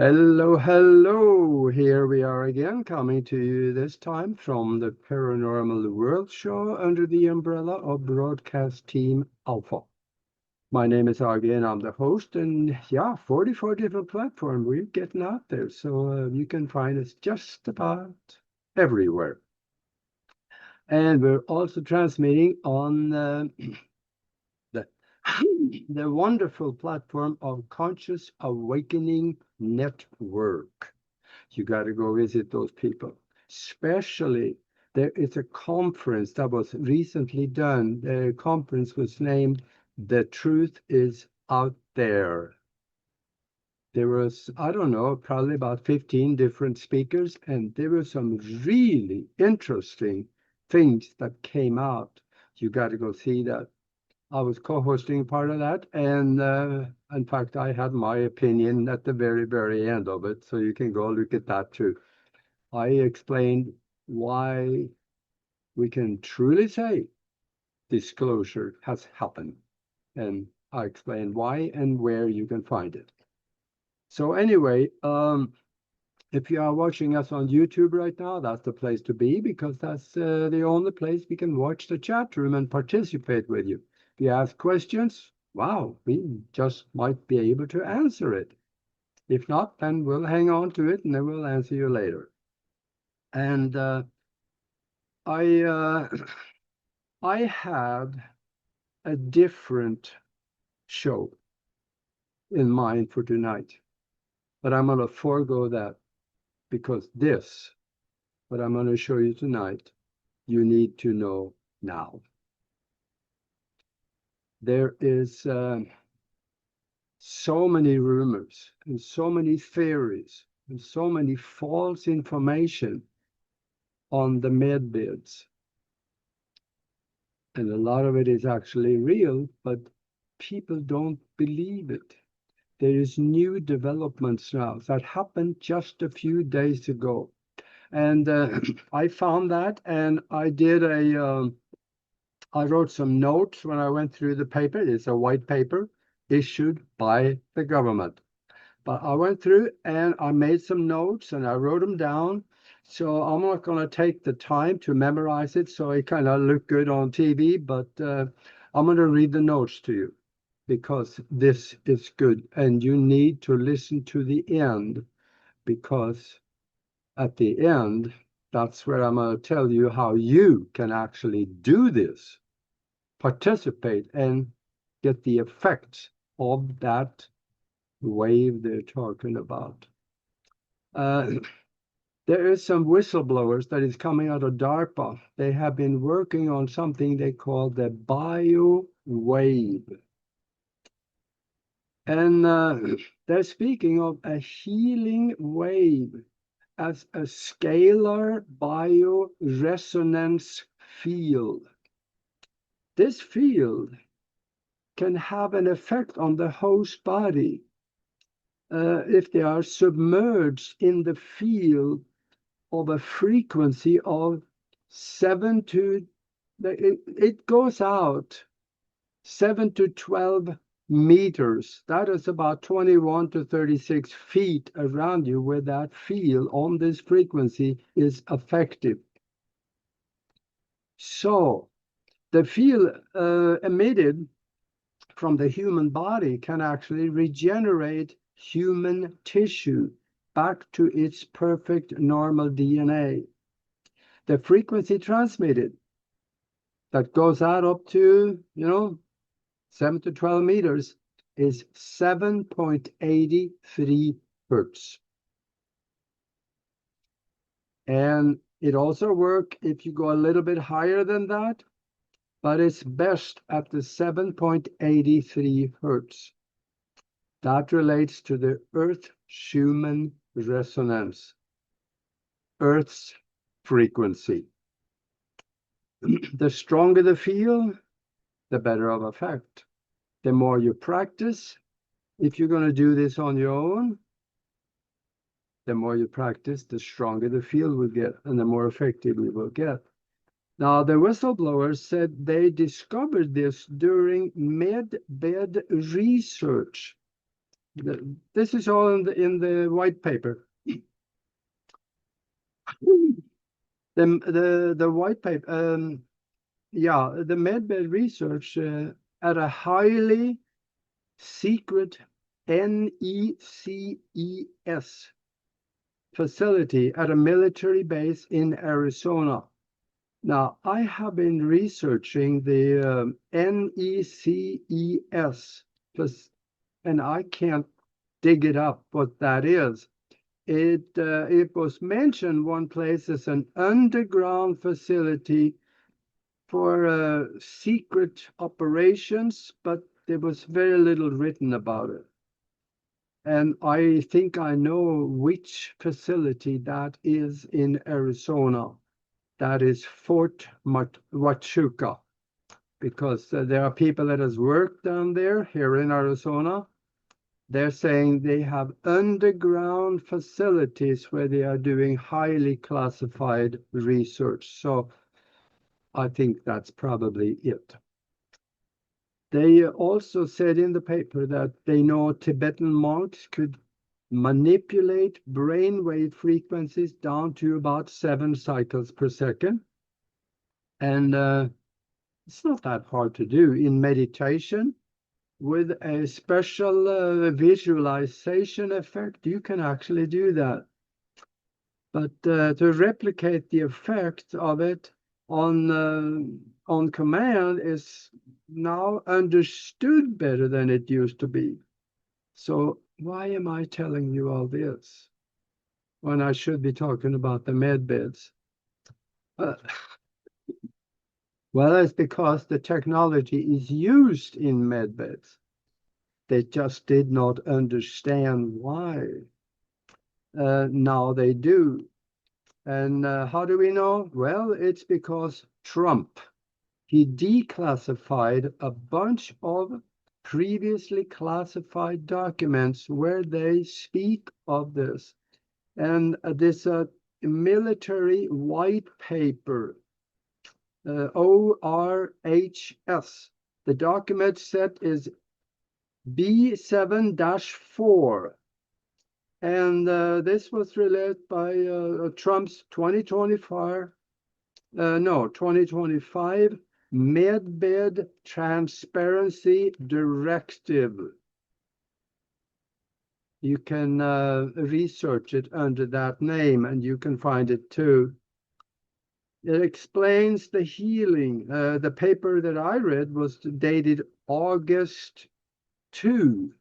Hello, hello. Here we are again, coming to you this time from the Paranormal World Show under the umbrella of Broadcast Team Alpha. My name is Aage and I'm the host, and yeah, 44 different platforms. We're getting out there, so you can find us just about everywhere. And we're also transmitting on the, the wonderful platform of Conscious Awakening Network. You got to go visit those people. Especially, there is a conference that was recently done. The conference was named The Truth is Out There. There was, I don't know, probably about 15 different speakers, and there were some really interesting things that came out. You got to go see that. I was co-hosting part of that, and in fact, I had my opinion at the very, very end of it, so you can go look at that too. I explained why we can truly say disclosure has happened, and I explained why and where you can find it. So anyway, if you are watching us on YouTube right now, that's the place to be, because that's the only place we can watch the chat room and participate with you. If you ask questions, wow, we just might be able to answer it. If not, then we'll hang on to it and then we'll answer you later. And I I had a different show in mind for tonight, but I'm going to forego that because this, what I'm going to show you tonight, you need to know now. There is so many rumors and so many theories and so many false information on the MedBeds. And a lot of it is actually real, but people don't believe it. There is new developments now that happened just a few days ago. And I found that, and I did I wrote some notes when I went through the paper. It's a white paper issued by the government. But I went through and I made some notes and I wrote them down. So I'm not going to take the time to memorize it so it kind of look good on TV, but I'm going to read the notes to you because this is good. And you need to listen to the end, because at the end, that's where I'm going to tell you how you can actually do this, participate, and get the effects of that wave they're talking about. There is some whistleblowers that is coming out of DARPA. They have been working on something they call the bio wave. And they're speaking of a healing wave as a scalar bioresonance field. This field can have an effect on the host body if they are submerged in the field of a frequency of 7 to, it goes out 7 to 12 meters. That is about 21 to 36 feet around you, where that field on this frequency is effective. So the field emitted from the human body can actually regenerate human tissue back to its perfect normal DNA. The frequency transmitted that goes out up to, 7 to 12 meters is 7.83 hertz. And it also works if you go a little bit higher than that, but it's best at the 7.83 hertz. That relates to the Earth Schumann resonance, Earth's frequency. The stronger the field, the better of effect. The more you practice, if you're going to do this on your own, the more you practice, the stronger the field will get and the more effective you will get. Now, the whistleblowers said they discovered this during MedBed research. This is all in the white paper. The white paper, yeah, the MedBed research at a highly secret NECES facility at a military base in Arizona. Now, I have been researching the NECES, and I can't dig it up what that is. It was mentioned one place as an underground facility for secret operations, but there was very little written about it. And I think I know which facility that is in Arizona. That is Fort Huachuca, because there are people that has worked down there here in Arizona. They're saying they have underground facilities where they are doing highly classified research. So I think that's probably it. They also said in the paper that they know Tibetan monks could manipulate brainwave frequencies down to about 7 cycles per second. And it's not that hard to do in meditation. With a special visualization effect, you can actually do that. But to replicate the effect of it on command is now understood better than it used to be. So why am I telling you all this when I should be talking about the MedBeds? Well, it's because the technology is used in MedBeds. They just did not understand why. Now they do. And how do we know? Well, it's because Trump, he declassified a bunch of previously classified documents where they speak of this. And this military white paper, ORHS, the document set is B7-4. And this was released by Trump's 2025 MedBed Transparency Directive. You can research it under that name, and you can find it too. It explains the healing. The paper that I read was dated August 2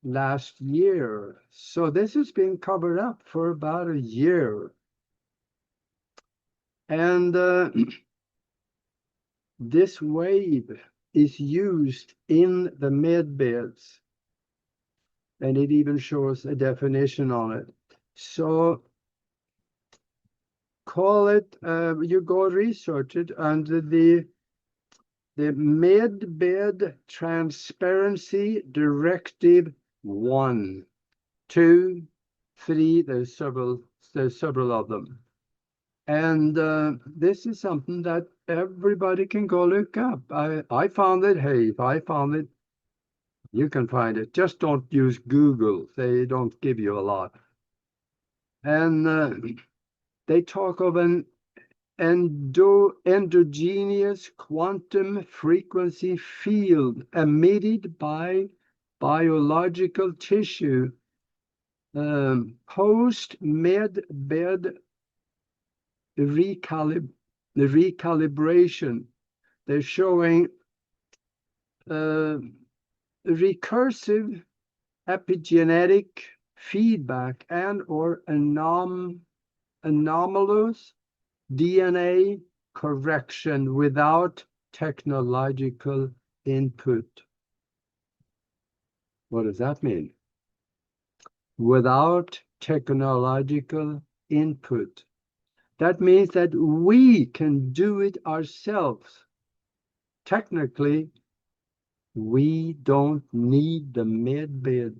last year. So this has been covered up for about a year. And this wave is used in the MedBeds. And it even shows a definition on it. So call it, you go research it under the MedBed Transparency Directive 1, 2, 3. There's several of them. And this is something that everybody can go look up. I found it. Hey, if I found it, you can find it. Just don't use Google. They don't give you a lot. And they talk of an endogenous quantum frequency field emitted by biological tissue post MedBed recalibration. They're showing recursive epigenetic feedback and or anomalous DNA correction without technological input. What does that mean? Without technological input. That means that we can do it ourselves. Technically, we don't need the MedBed.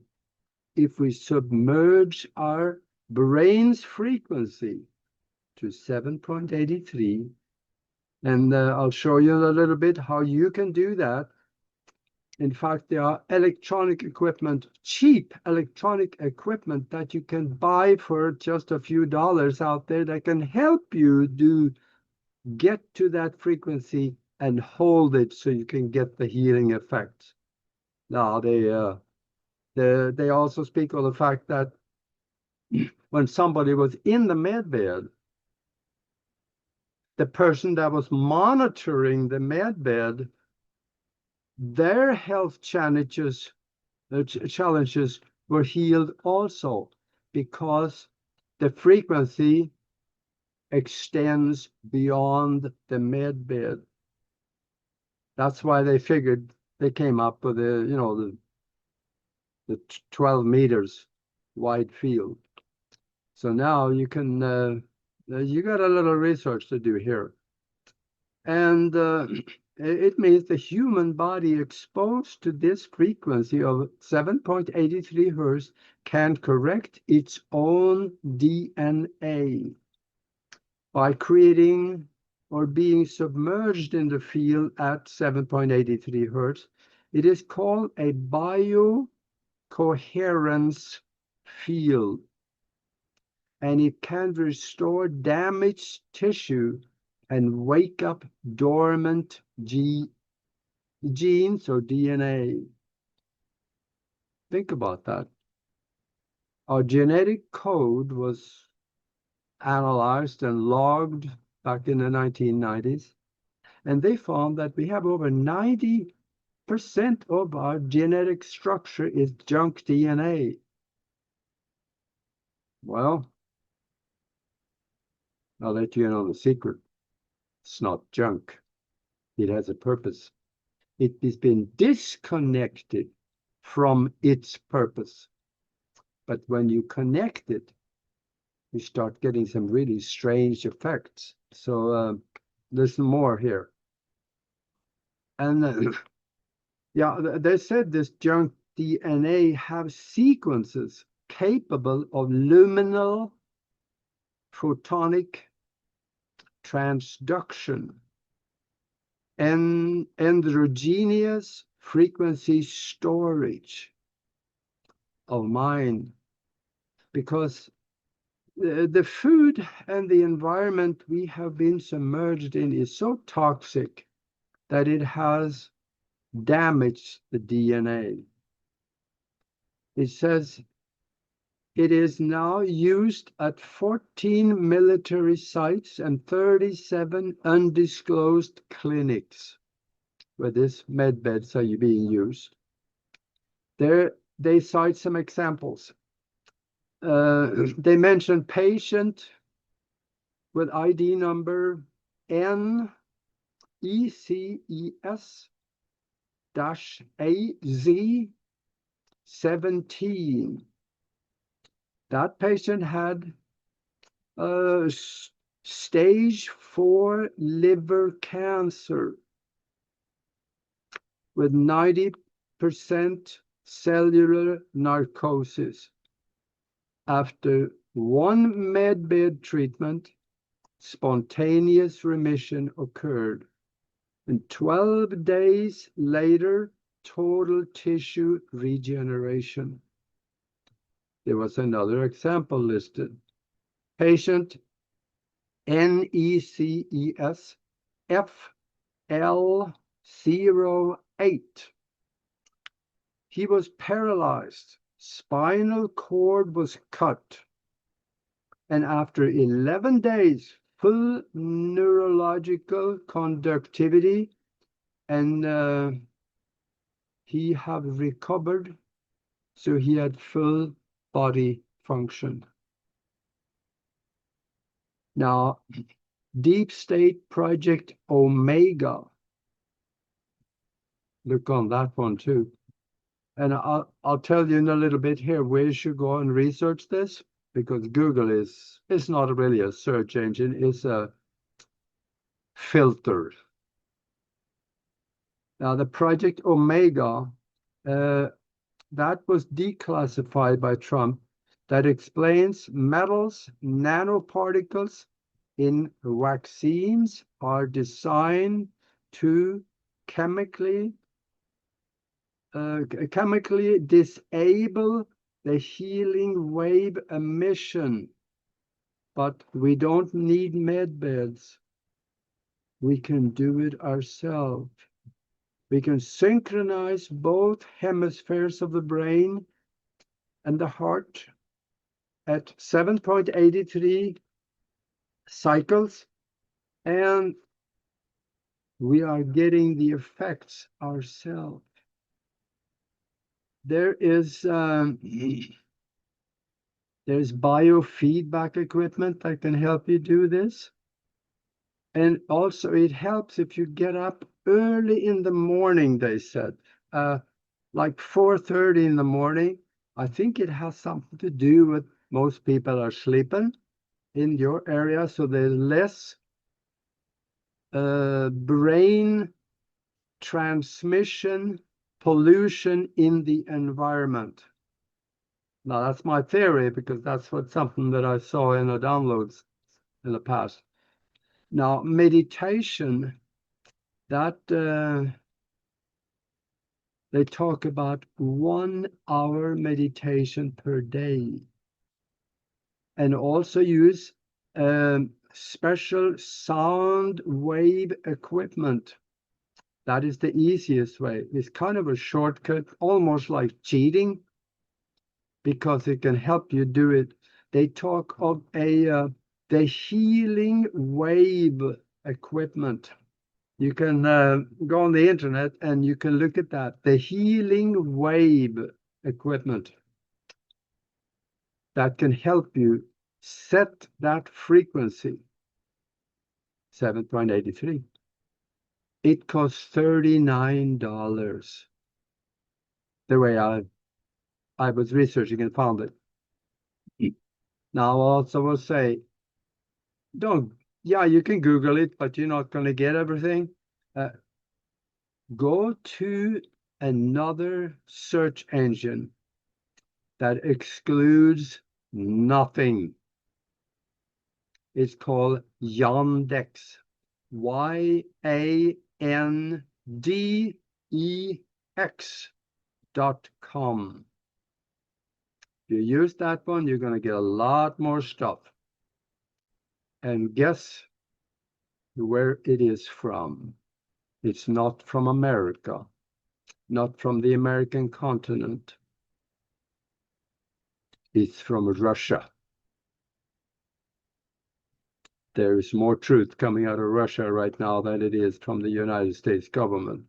If we submerge our brain's frequency to 7.83, and I'll show you a little bit how you can do that. In fact, there are electronic equipment, cheap electronic equipment that you can buy for just a few dollars out there that can help you get to that frequency and hold it so you can get the healing effect. Now, they also speak of the fact that when somebody was in the medbed, the person that was monitoring the medbed, their health challenges were healed also, because the frequency extends beyond the medbed. That's why they figured they came up with the 12 meters wide field. So now you can you got a little research to do here, and it means the human body exposed to this frequency of 7.83 hertz can correct its own DNA by creating or being submerged in the field at 7.83 hertz. It is called a biocoherence field, and it can restore damaged tissue and wake up dormant genes or DNA. Think about that. Our genetic code was analyzed and logged back in the 1990s, and they found that we have over 90% of our genetic structure is junk DNA. Well, I'll let you in on the secret. It's not junk. It has a purpose. It has been disconnected from its purpose. But when you connect it, you start getting some really strange effects. So listen more here. And yeah, they said this junk DNA have sequences capable of luminal photonic transduction and endogenous frequency storage of mind, because the food and the environment we have been submerged in is so toxic that it has damaged the DNA. It says it is now used at 14 military sites and 37 undisclosed clinics where this MedBeds are being used. There, they cite some examples. They mention patient with ID number NECES-AZ17. That patient had stage 4 liver cancer with 90% cellular narcosis. After one MedBed treatment, spontaneous remission occurred, and 12 days later, total tissue regeneration. There was another example listed. Patient NECES-FL08. He was paralyzed. Spinal cord was cut. And after 11 days, full neurological conductivity, and he had recovered, so he had full body function. Now, Deep State Project Omega. Look on that one too. And I'll tell you in a little bit here where you should go and research this, because Google is not really a search engine, it's a filter. Now, the Project Omega, that was declassified by Trump, that explains metals, nanoparticles in vaccines are designed to chemically chemically disable the healing wave emission. But we don't need MedBeds. We can do it ourselves. We can synchronize both hemispheres of the brain and the heart at 7.83 cycles, and we are getting the effects ourselves. There's biofeedback equipment that can help you do this. And also it helps if you get up early in the morning, they said, like 4:30 in the morning. I think it has something to do with most people are sleeping in your area, so there's less brain transmission pollution in the environment. Now, that's my theory because that's something that I saw in the downloads in the past. Now, meditation, that they talk about 1 hour meditation per day, and also use special sound wave equipment. That is the easiest way. It's kind of a shortcut, almost like cheating, because it can help you do it. They talk of the healing wave equipment. You can go on the internet and you can look at that. The healing wave equipment that can help you set that frequency, 7.83. It costs $39. The way I was researching and found it. Now, I also will say, you can Google it, but you're not going to get everything. Go to another search engine that excludes nothing. It's called Yandex. YANDEX.com. If you use that one, you're going to get a lot more stuff. And guess where it is from? It's not from America, not from the American continent. It's from Russia. There is more truth coming out of Russia right now than it is from the United States government.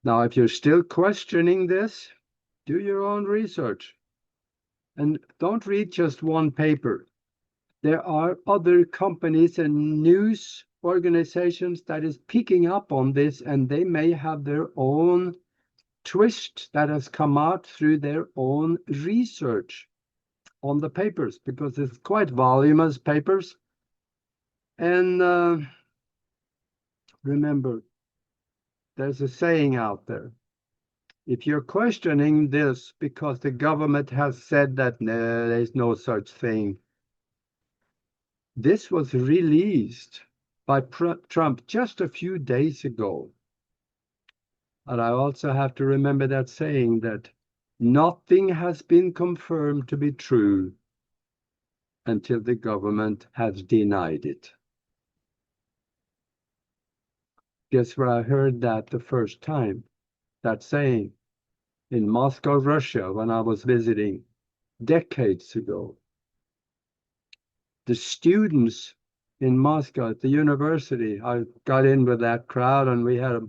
Now, if you're still questioning this, do your own research. And don't read just one paper. There are other companies and news organizations that is picking up on this, and they may have their own twist that has come out through their own research on the papers, because it's quite voluminous papers. And remember, there's a saying out there. If you're questioning this because the government has said that no, there's no such thing. This was released by Trump just a few days ago. And I also have to remember that saying that nothing has been confirmed to be true until the government has denied it. Guess where I heard that the first time? That saying in Moscow, Russia, when I was visiting decades ago. The students in Moscow at the university, I got in with that crowd and we had,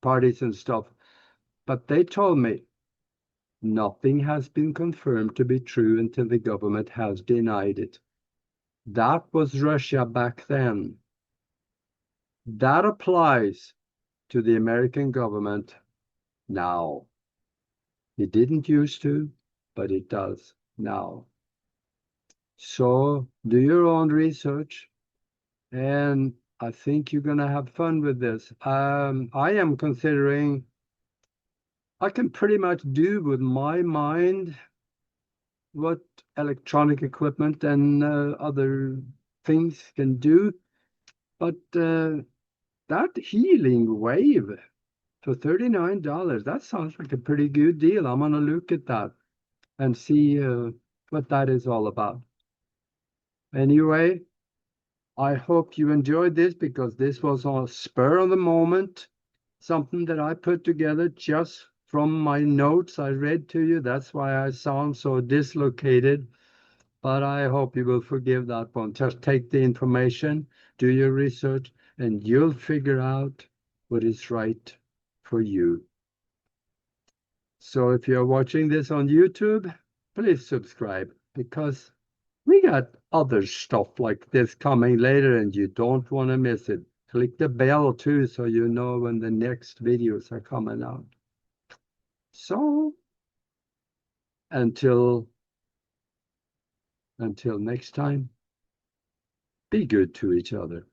parties and stuff. But they told me nothing has been confirmed to be true until the government has denied it. That was Russia back then. That applies to the American government now. It didn't used to, but it does now. So do your own research, and I think you're going to have fun with this. I am considering, I can pretty much do with my mind what electronic equipment and other things can do, but that healing wave, for $39. That sounds like a pretty good deal. I'm gonna look at that and see what that is all about. Anyway, I hope you enjoyed this because this was on spur of the moment, something that I put together just from my notes I read to you. That's why I sound so dislocated. But I hope you will forgive that one. Just take the information, do your research, and you'll figure out what is right for you. So if you're watching this on YouTube, please subscribe because we got other stuff like this coming later and you don't want to miss it. Click the bell too so you know when the next videos are coming out. So until next time, be good to each other.